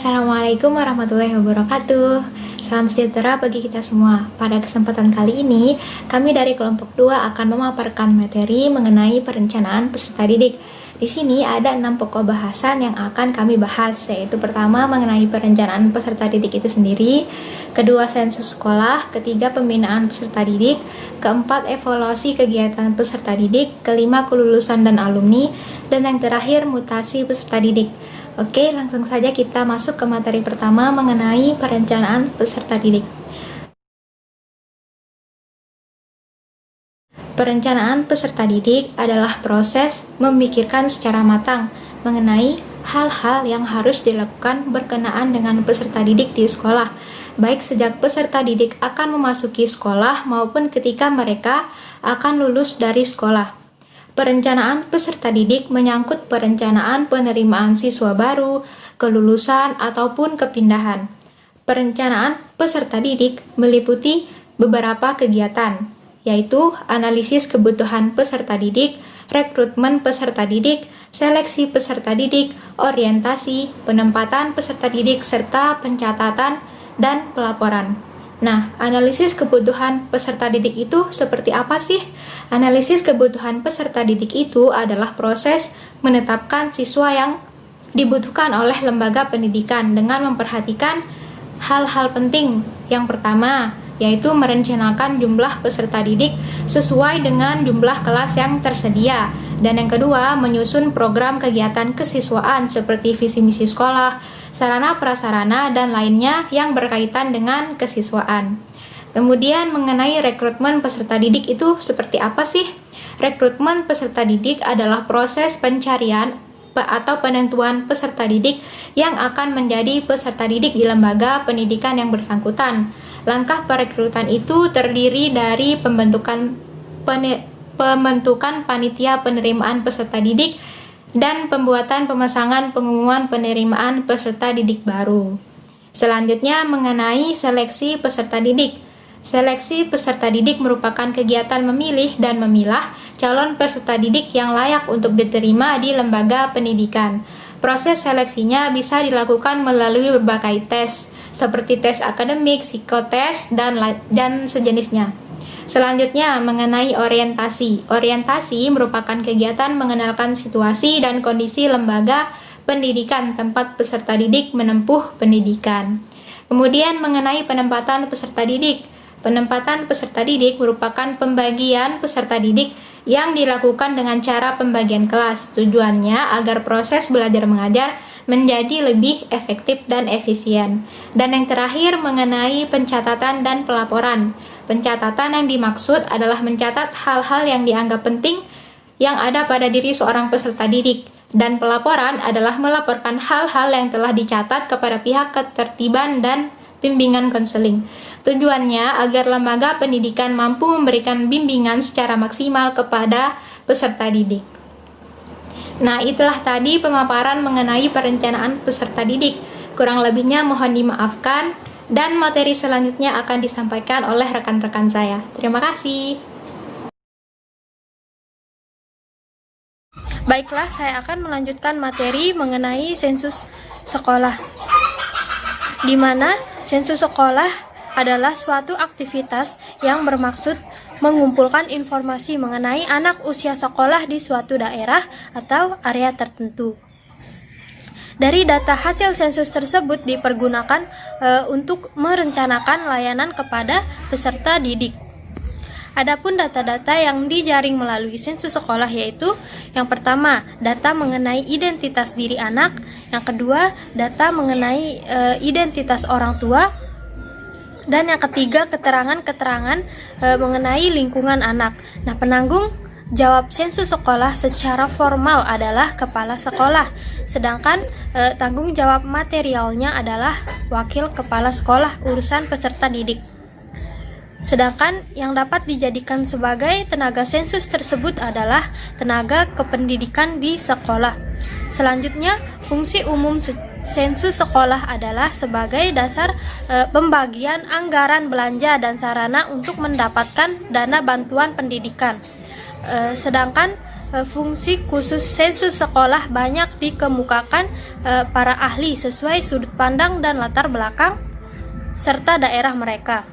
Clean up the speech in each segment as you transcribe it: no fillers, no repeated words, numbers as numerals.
Assalamualaikum warahmatullahi wabarakatuh. Salam sejahtera bagi kita semua. Pada kesempatan kali ini, kami dari kelompok 2 akan memaparkan materi mengenai perencanaan peserta didik. Di sini ada 6 pokok bahasan yang akan kami bahas, yaitu pertama mengenai perencanaan peserta didik itu sendiri, kedua sensus sekolah, ketiga pembinaan peserta didik, keempat evaluasi kegiatan peserta didik, kelima kelulusan dan alumni, dan yang terakhir mutasi peserta didik. Oke, langsung saja kita masuk ke materi pertama mengenai perencanaan peserta didik. Perencanaan peserta didik adalah proses memikirkan secara matang mengenai hal-hal yang harus dilakukan berkenaan dengan peserta didik di sekolah, baik sejak peserta didik akan memasuki sekolah maupun ketika mereka akan lulus dari sekolah. Perencanaan peserta didik menyangkut perencanaan penerimaan siswa baru, kelulusan, ataupun kepindahan. Perencanaan peserta didik meliputi beberapa kegiatan, yaitu analisis kebutuhan peserta didik, rekrutmen peserta didik, seleksi peserta didik, orientasi, penempatan peserta didik, serta pencatatan dan pelaporan. Nah, analisis kebutuhan peserta didik itu seperti apa sih? Analisis kebutuhan peserta didik itu adalah proses menetapkan siswa yang dibutuhkan oleh lembaga pendidikan dengan memperhatikan hal-hal penting. Yang pertama, yaitu merencanakan jumlah peserta didik sesuai dengan jumlah kelas yang tersedia. Dan yang kedua, menyusun program kegiatan kesiswaan seperti visi misi sekolah, sarana prasarana, dan lainnya yang berkaitan dengan kesiswaan. Kemudian mengenai rekrutmen peserta didik itu seperti apa sih? Rekrutmen peserta didik adalah proses pencarian atau penentuan peserta didik yang akan menjadi peserta didik di lembaga pendidikan yang bersangkutan. Langkah perekrutan itu terdiri dari pembentukan panitia penerimaan peserta didik dan pembuatan pemasangan pengumuman penerimaan peserta didik baru. Selanjutnya mengenai seleksi peserta didik. Seleksi peserta didik merupakan kegiatan memilih dan memilah calon peserta didik yang layak untuk diterima di lembaga pendidikan. Proses seleksinya bisa dilakukan melalui berbagai tes, seperti tes akademik, psikotes, dan sejenisnya. Selanjutnya, mengenai orientasi. Orientasi merupakan kegiatan mengenalkan situasi dan kondisi lembaga pendidikan tempat peserta didik menempuh pendidikan. Kemudian mengenai penempatan peserta didik. Penempatan peserta didik merupakan pembagian peserta didik yang dilakukan dengan cara pembagian kelas. Tujuannya agar proses belajar mengajar menjadi lebih efektif dan efisien. Dan yang terakhir mengenai pencatatan dan pelaporan. Pencatatan yang dimaksud adalah mencatat hal-hal yang dianggap penting yang ada pada diri seorang peserta didik. Dan pelaporan adalah melaporkan hal-hal yang telah dicatat kepada pihak ketertiban dan bimbingan konseling. Tujuannya agar lembaga pendidikan mampu memberikan bimbingan secara maksimal kepada peserta didik. Nah, itulah tadi pemaparan mengenai perencanaan peserta didik. Kurang lebihnya mohon dimaafkan, dan materi selanjutnya akan disampaikan oleh rekan-rekan saya. Terima kasih. Baiklah, saya akan melanjutkan materi mengenai sensus sekolah, di mana sensus sekolah adalah suatu aktivitas yang bermaksud mengumpulkan informasi mengenai anak usia sekolah di suatu daerah atau area tertentu. Dari data hasil sensus tersebut dipergunakan untuk merencanakan layanan kepada peserta didik. Adapun data-data yang dijaring melalui sensus sekolah yaitu yang pertama, data mengenai identitas diri anak, yang kedua, data mengenai identitas orang tua, dan yang ketiga, keterangan-keterangan mengenai lingkungan anak. Nah, penanggung jawab sensus sekolah secara formal adalah kepala sekolah, sedangkan tanggung jawab materialnya adalah wakil kepala sekolah urusan peserta didik. Sedangkan yang dapat dijadikan sebagai tenaga sensus tersebut adalah tenaga kependidikan di sekolah. Selanjutnya, fungsi umum sensus sekolah adalah sebagai dasar pembagian anggaran belanja dan sarana untuk mendapatkan dana bantuan pendidikan. Sedangkan fungsi khusus sensus sekolah banyak dikemukakan para ahli sesuai sudut pandang dan latar belakang serta daerah mereka.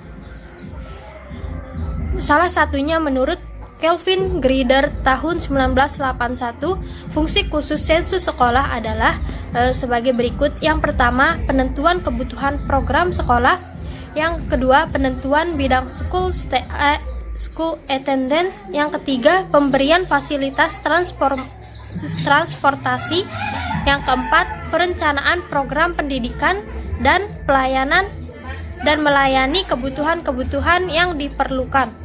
Salah satunya menurut Kelvin Grieder tahun 1981, fungsi khusus sensus sekolah adalah sebagai berikut. Yang pertama, penentuan kebutuhan program sekolah. Yang kedua, penentuan bidang school attendance. Yang ketiga, pemberian fasilitas transportasi. Yang keempat, perencanaan program pendidikan dan pelayanan dan melayani kebutuhan-kebutuhan yang diperlukan.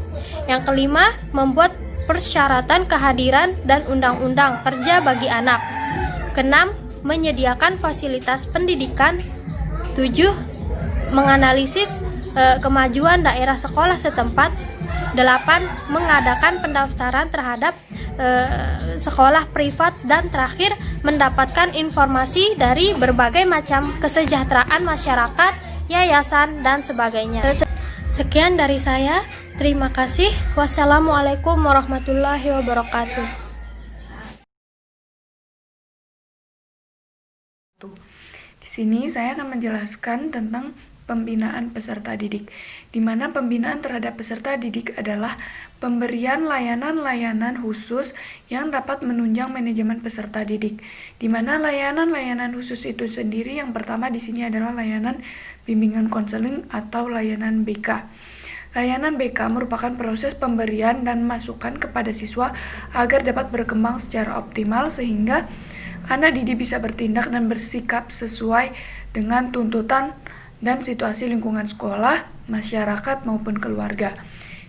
Yang kelima, membuat persyaratan kehadiran dan undang-undang kerja bagi anak. Keenam, menyediakan fasilitas pendidikan. 7, menganalisis kemajuan daerah sekolah setempat. 8, mengadakan pendaftaran terhadap sekolah privat. Dan terakhir, mendapatkan informasi dari berbagai macam kesejahteraan masyarakat, yayasan, dan sebagainya. Sekian dari saya. Terima kasih. Wassalamualaikum warahmatullahi wabarakatuh. Di sini saya akan menjelaskan tentang pembinaan peserta didik, di mana pembinaan terhadap peserta didik adalah pemberian layanan-layanan khusus yang dapat menunjang manajemen peserta didik, di mana layanan-layanan khusus itu sendiri yang pertama di sini adalah layanan bimbingan konseling atau layanan BK. Layanan BK merupakan proses pemberian dan masukan kepada siswa agar dapat berkembang secara optimal sehingga anak didik bisa bertindak dan bersikap sesuai dengan tuntutan dan situasi lingkungan sekolah, masyarakat maupun keluarga.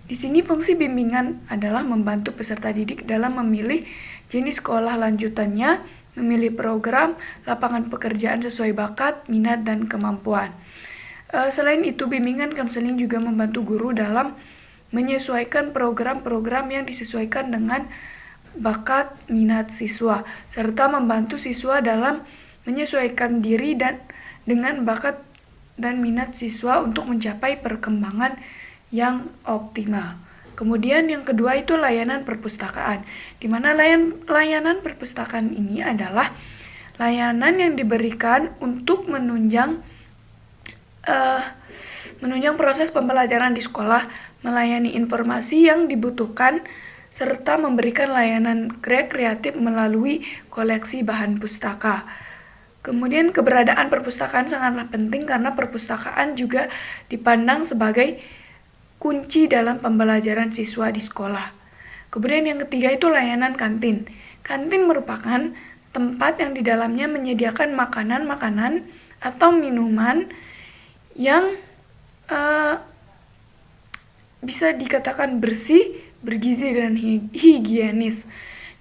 Di sini fungsi bimbingan adalah membantu peserta didik dalam memilih jenis sekolah lanjutannya, memilih program, lapangan pekerjaan sesuai bakat, minat, dan kemampuan. Selain itu, bimbingan konseling juga membantu guru dalam menyesuaikan program-program yang disesuaikan dengan bakat minat siswa, serta membantu siswa dalam menyesuaikan diri dan dengan bakat dan minat siswa untuk mencapai perkembangan yang optimal. Kemudian yang kedua itu layanan perpustakaan, di mana layanan perpustakaan ini adalah layanan yang diberikan untuk menunjang proses pembelajaran di sekolah, melayani informasi yang dibutuhkan, serta memberikan layanan kreatif melalui koleksi bahan pustaka. Kemudian keberadaan perpustakaan sangatlah penting karena perpustakaan juga dipandang sebagai kunci dalam pembelajaran siswa di sekolah. Kemudian yang ketiga itu layanan kantin. Kantin merupakan tempat yang di dalamnya menyediakan makanan-makanan atau minuman yang bisa dikatakan bersih, bergizi, dan higienis,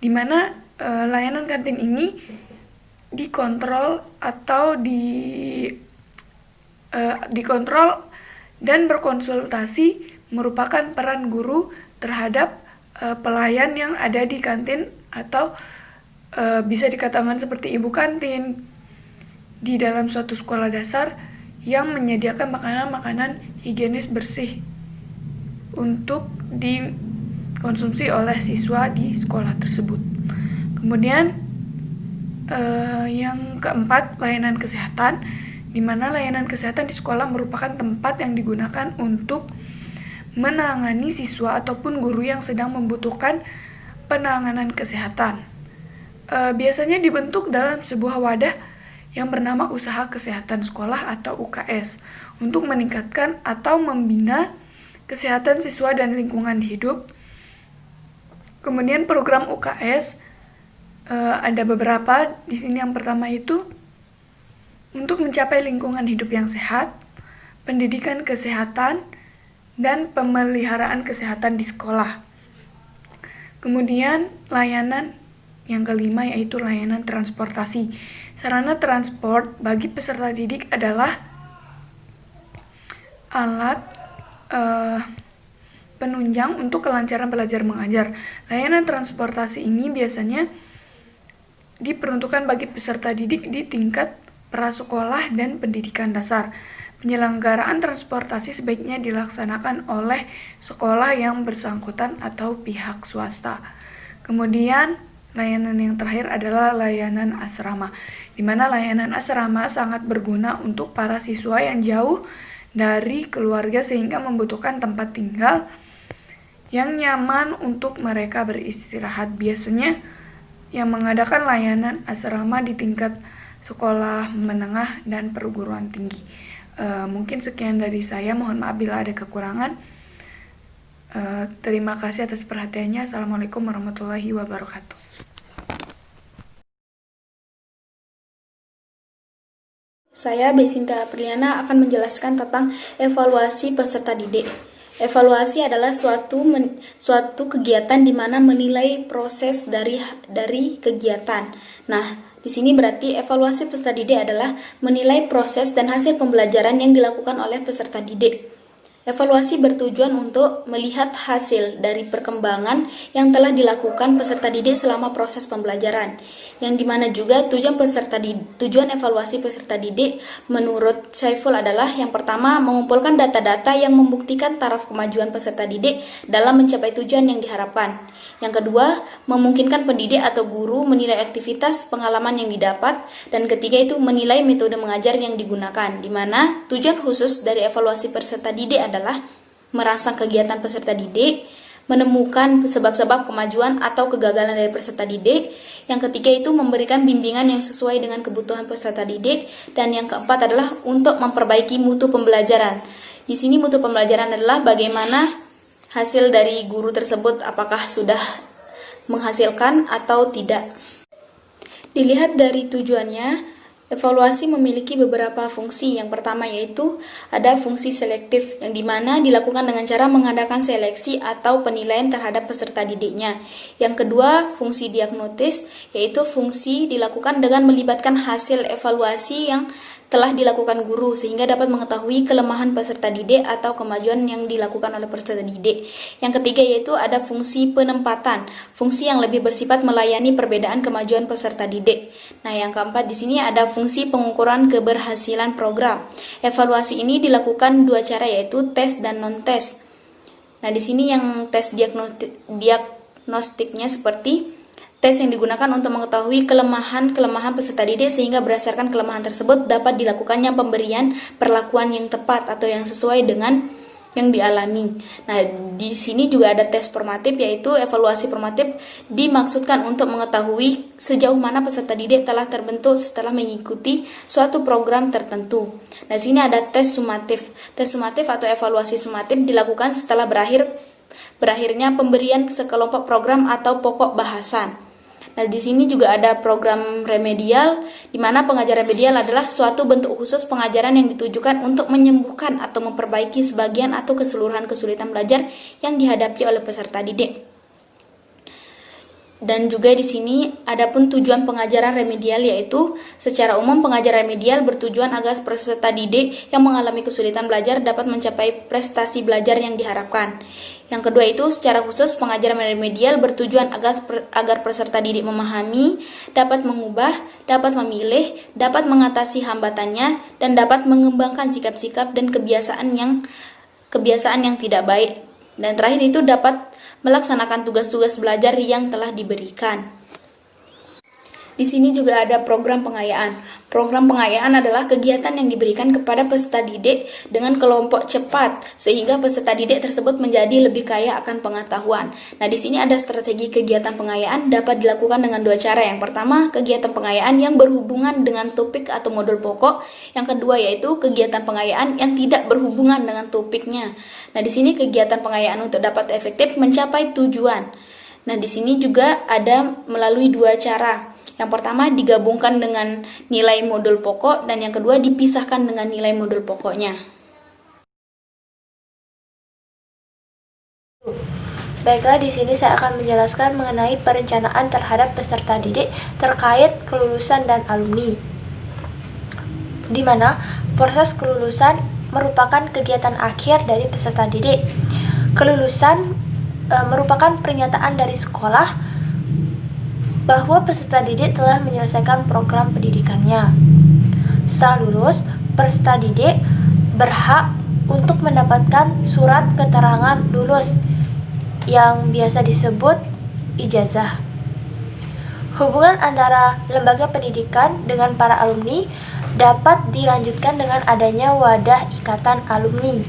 di mana layanan kantin ini dikontrol atau dikontrol dan berkonsultasi merupakan peran guru terhadap pelayan yang ada di kantin atau bisa dikatakan seperti ibu kantin di dalam suatu sekolah dasar yang menyediakan makanan-makanan higienis bersih untuk dikonsumsi oleh siswa di sekolah tersebut. Kemudian yang keempat, layanan kesehatan, di mana layanan kesehatan di sekolah merupakan tempat yang digunakan untuk menangani siswa ataupun guru yang sedang membutuhkan penanganan kesehatan. Biasanya dibentuk dalam sebuah wadah yang bernama Usaha Kesehatan Sekolah atau UKS untuk meningkatkan atau membina kesehatan siswa dan lingkungan hidup. Kemudian program UKS ada beberapa. Di sini yang pertama itu untuk mencapai lingkungan hidup yang sehat, pendidikan kesehatan, dan pemeliharaan kesehatan di sekolah. Kemudian layanan yang kelima yaitu layanan transportasi. Sarana transport bagi peserta didik adalah alat penunjang untuk kelancaran belajar mengajar. Layanan transportasi ini biasanya diperuntukkan bagi peserta didik di tingkat prasekolah dan pendidikan dasar. Penyelenggaraan transportasi sebaiknya dilaksanakan oleh sekolah yang bersangkutan atau pihak swasta. Kemudian layanan yang terakhir adalah layanan asrama, di mana layanan asrama sangat berguna untuk para siswa yang jauh dari keluarga sehingga membutuhkan tempat tinggal yang nyaman untuk mereka beristirahat. Biasanya yang mengadakan layanan asrama di tingkat sekolah menengah dan perguruan tinggi. Mungkin sekian dari saya, mohon maaf bila ada kekurangan. Terima kasih atas perhatiannya. Assalamualaikum warahmatullahi wabarakatuh. Saya, Besinta Apriliana, akan menjelaskan tentang evaluasi peserta didik. Evaluasi adalah suatu kegiatan di mana menilai proses dari kegiatan. Nah, di sini berarti evaluasi peserta didik adalah menilai proses dan hasil pembelajaran yang dilakukan oleh peserta didik. Evaluasi bertujuan untuk melihat hasil dari perkembangan yang telah dilakukan peserta didik selama proses pembelajaran, yang dimana juga tujuan evaluasi peserta didik menurut Saiful adalah yang pertama, mengumpulkan data-data yang membuktikan taraf kemajuan peserta didik dalam mencapai tujuan yang diharapkan. Yang kedua, memungkinkan pendidik atau guru menilai aktivitas pengalaman yang didapat, dan ketiga itu menilai metode mengajar yang digunakan, di mana tujuan khusus dari evaluasi peserta didik adalah merangsang kegiatan peserta didik, menemukan sebab-sebab kemajuan atau kegagalan dari peserta didik. Yang ketiga itu memberikan bimbingan yang sesuai dengan kebutuhan peserta didik, dan yang keempat adalah untuk memperbaiki mutu pembelajaran. Di sini mutu pembelajaran adalah bagaimana hasil dari guru tersebut, apakah sudah menghasilkan atau tidak. Dilihat dari tujuannya, evaluasi memiliki beberapa fungsi. Yang pertama yaitu ada fungsi selektif, yang dimana dilakukan dengan cara mengadakan seleksi atau penilaian terhadap peserta didiknya. Yang kedua, fungsi diagnosis, yaitu fungsi dilakukan dengan melibatkan hasil evaluasi yang telah dilakukan guru sehingga dapat mengetahui kelemahan peserta didik atau kemajuan yang dilakukan oleh peserta didik. Yang ketiga yaitu ada fungsi penempatan, fungsi yang lebih bersifat melayani perbedaan kemajuan peserta didik. Nah, yang keempat di sini ada fungsi pengukuran keberhasilan program. Evaluasi ini dilakukan dua cara, yaitu tes dan non-tes. Nah, di sini yang tes diagnostiknya seperti tes yang digunakan untuk mengetahui kelemahan peserta didik sehingga berdasarkan kelemahan tersebut dapat dilakukannya pemberian perlakuan yang tepat atau yang sesuai dengan yang dialami. Nah, di sini juga ada tes formatif, yaitu evaluasi formatif dimaksudkan untuk mengetahui sejauh mana peserta didik telah terbentuk setelah mengikuti suatu program tertentu. Nah, di sini ada tes sumatif. Tes sumatif atau evaluasi sumatif dilakukan setelah berakhirnya pemberian sekelompok program atau pokok bahasan. Nah, di sini juga ada program remedial, di mana pengajar remedial adalah suatu bentuk khusus pengajaran yang ditujukan untuk menyembuhkan atau memperbaiki sebagian atau keseluruhan kesulitan belajar yang dihadapi oleh peserta didik. Dan juga di sini adapun tujuan pengajaran remedial, yaitu secara umum pengajaran remedial bertujuan agar peserta didik yang mengalami kesulitan belajar dapat mencapai prestasi belajar yang diharapkan. Yang kedua itu secara khusus pengajaran remedial bertujuan agar peserta didik memahami, dapat mengubah, dapat memilih, dapat mengatasi hambatannya, dan dapat mengembangkan sikap-sikap dan kebiasaan yang tidak baik. Dan terakhir itu dapat melaksanakan tugas-tugas belajar yang telah diberikan. Di sini juga ada program pengayaan. Program pengayaan adalah kegiatan yang diberikan kepada peserta didik dengan kelompok cepat sehingga peserta didik tersebut menjadi lebih kaya akan pengetahuan. Nah, di sini ada strategi kegiatan pengayaan dapat dilakukan dengan dua cara. Yang pertama, kegiatan pengayaan yang berhubungan dengan topik atau modul pokok. Yang kedua yaitu kegiatan pengayaan yang tidak berhubungan dengan topiknya. Nah, di sini kegiatan pengayaan untuk dapat efektif mencapai tujuan. Nah, di sini juga ada melalui dua cara. Yang pertama digabungkan dengan nilai modul pokok, dan yang kedua dipisahkan dengan nilai modul pokoknya. Baiklah, di sini saya akan menjelaskan mengenai perencanaan terhadap peserta didik terkait kelulusan dan alumni. Di mana proses kelulusan merupakan kegiatan akhir dari peserta didik. Kelulusan merupakan pernyataan dari sekolah bahwa peserta didik telah menyelesaikan program pendidikannya. Setelah lulus, peserta didik berhak untuk mendapatkan surat keterangan lulus yang biasa disebut ijazah. Hubungan antara lembaga pendidikan dengan para alumni dapat dilanjutkan dengan adanya wadah ikatan alumni.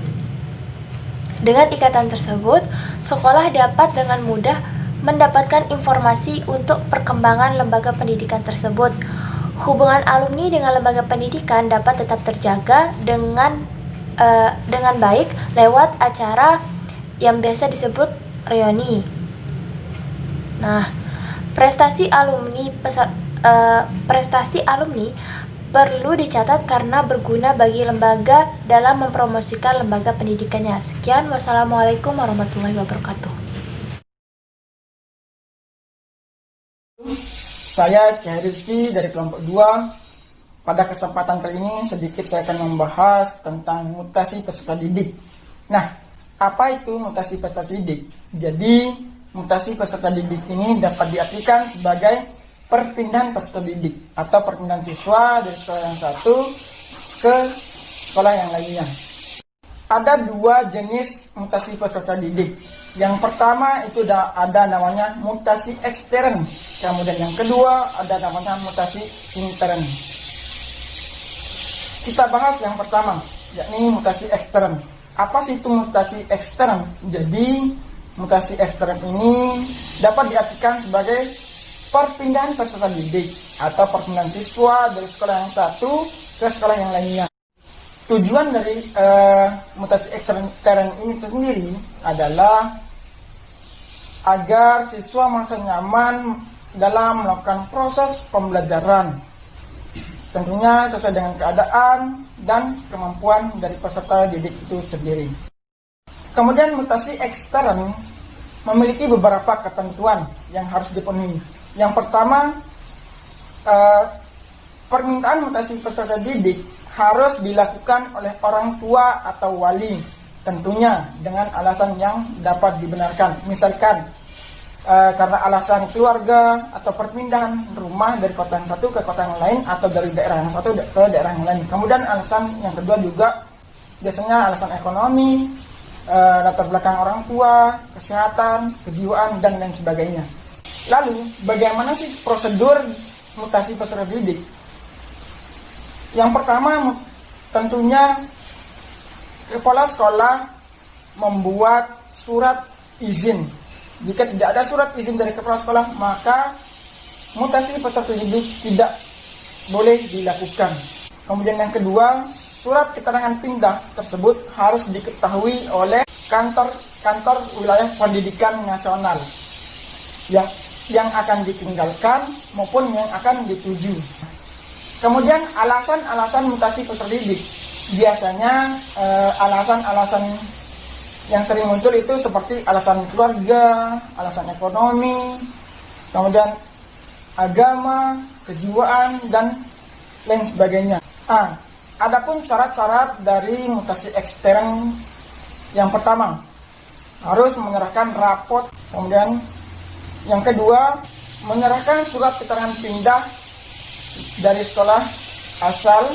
Dengan ikatan tersebut, sekolah dapat dengan mudah mendapatkan informasi untuk perkembangan lembaga pendidikan tersebut. Hubungan alumni dengan lembaga pendidikan dapat tetap terjaga dengan baik lewat acara yang biasa disebut reuni. Nah, prestasi alumni perlu dicatat karena berguna bagi lembaga dalam mempromosikan lembaga pendidikannya. Sekian, wassalamualaikum warahmatullahi wabarakatuh. Saya Kiai Rizky dari kelompok 2. Pada kesempatan kali ini sedikit saya akan membahas tentang mutasi peserta didik. Nah, apa itu mutasi peserta didik? Jadi, mutasi peserta didik ini dapat diartikan sebagai perpindahan peserta didik atau perpindahan siswa dari sekolah yang satu ke sekolah yang lainnya. Ada 2 jenis mutasi peserta didik. Yang pertama itu ada namanya mutasi ekstern, kemudian yang kedua ada namanya mutasi intern. Kita bahas yang pertama, yakni mutasi ekstern. Apa sih itu mutasi ekstern? Jadi mutasi ekstern ini dapat diartikan sebagai perpindahan peserta didik atau perpindahan siswa dari sekolah yang satu ke sekolah yang lainnya. Tujuan dari mutasi ekstern ini sendiri adalah agar siswa merasa nyaman dalam melakukan proses pembelajaran, tentunya sesuai dengan keadaan dan kemampuan dari peserta didik itu sendiri. Kemudian mutasi ekstern memiliki beberapa ketentuan yang harus dipenuhi. Yang pertama, permintaan mutasi peserta didik harus dilakukan oleh orang tua atau wali, tentunya dengan alasan yang dapat dibenarkan. Misalkan karena alasan keluarga atau perpindahan rumah dari kota yang satu ke kota yang lain atau dari daerah yang satu ke daerah yang lain. Kemudian alasan yang kedua juga biasanya alasan ekonomi, latar belakang orang tua, kesehatan, kejiwaan, dan lain sebagainya. Lalu, bagaimana sih prosedur mutasi peserta didik? Yang pertama, tentunya kepala sekolah membuat surat izin. Jika tidak ada surat izin dari kepala sekolah, maka mutasi peserta didik tidak boleh dilakukan. Kemudian yang kedua, surat keterangan pindah tersebut harus diketahui oleh kantor wilayah pendidikan nasional yang akan ditinggalkan maupun yang akan dituju. Kemudian alasan-alasan mutasi peserta didik. Biasanya alasan-alasan yang sering muncul itu seperti alasan keluarga, alasan ekonomi, kemudian agama, kejiwaan, dan lain sebagainya. Adapun syarat-syarat dari mutasi ekstern, yang pertama harus menyerahkan rapot, kemudian yang kedua menyerahkan surat keterangan pindah dari sekolah asal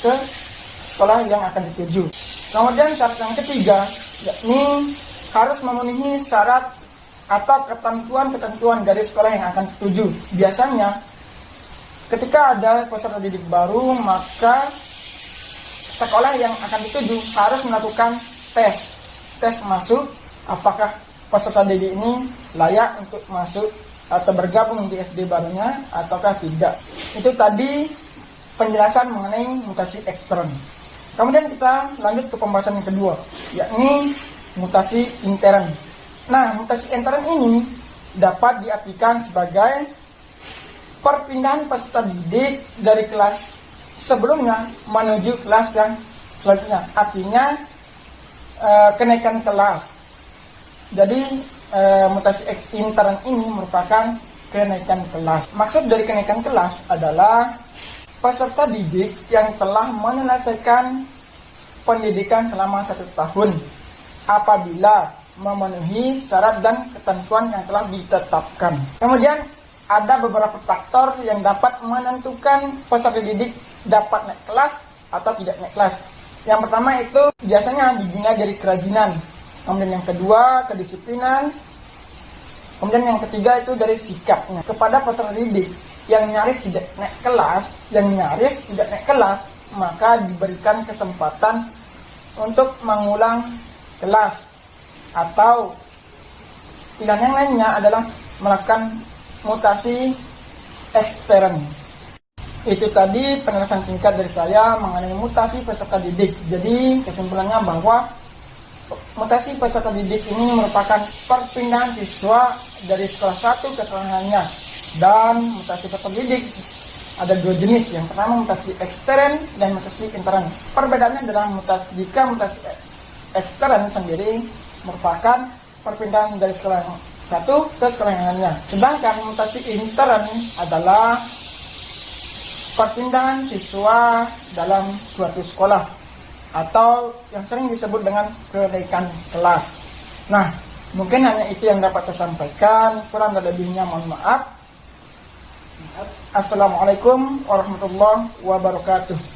ke sekolah yang akan dituju. Kemudian syarat yang ketiga, yakni harus memenuhi syarat atau ketentuan-ketentuan dari sekolah yang akan dituju. Biasanya ketika ada peserta didik baru, maka sekolah yang akan dituju harus melakukan tes masuk apakah peserta didik ini layak untuk masuk atau bergabung di SD barunya ataukah tidak. Itu tadi penjelasan mengenai mutasi ekstern. Kemudian kita lanjut ke pembahasan yang kedua, yakni mutasi intern. Nah, mutasi intern ini dapat diartikan sebagai perpindahan peserta didik dari kelas sebelumnya menuju kelas yang selanjutnya. Artinya kenaikan kelas. Jadi mutasi intern ini merupakan kenaikan kelas. Maksud dari kenaikan kelas adalah peserta didik yang telah menyelesaikan pendidikan selama 1 tahun apabila memenuhi syarat dan ketentuan yang telah ditetapkan. Kemudian ada beberapa faktor yang dapat menentukan peserta didik dapat naik kelas atau tidak naik kelas. Yang pertama itu biasanya dinilai dari kerajinan. Kemudian yang kedua kedisiplinan. Kemudian yang ketiga itu dari sikapnya kepada peserta didik yang nyaris tidak naik kelas, maka diberikan kesempatan untuk mengulang kelas, atau pilihan yang lainnya adalah melakukan mutasi ekstern. Itu tadi penjelasan singkat dari saya mengenai mutasi peserta didik. Jadi kesimpulannya bahwa mutasi peserta didik ini merupakan perpindahan siswa dari sekolah satu ke sekolah lainnya. Dan mutasi peserta didik ada dua jenis. Yang pertama mutasi ekstern dan mutasi intern. Perbedaannya adalah mutasi ekstern sendiri merupakan perpindahan dari sekolah yang satu ke sekolah yang lainnya. Sedangkan mutasi intern adalah perpindahan siswa dalam suatu sekolah atau yang sering disebut dengan kenaikan kelas. Nah, mungkin hanya itu yang dapat saya sampaikan. Kurang dan lebihnya mohon maaf. Assalamualaikum warahmatullahi wabarakatuh.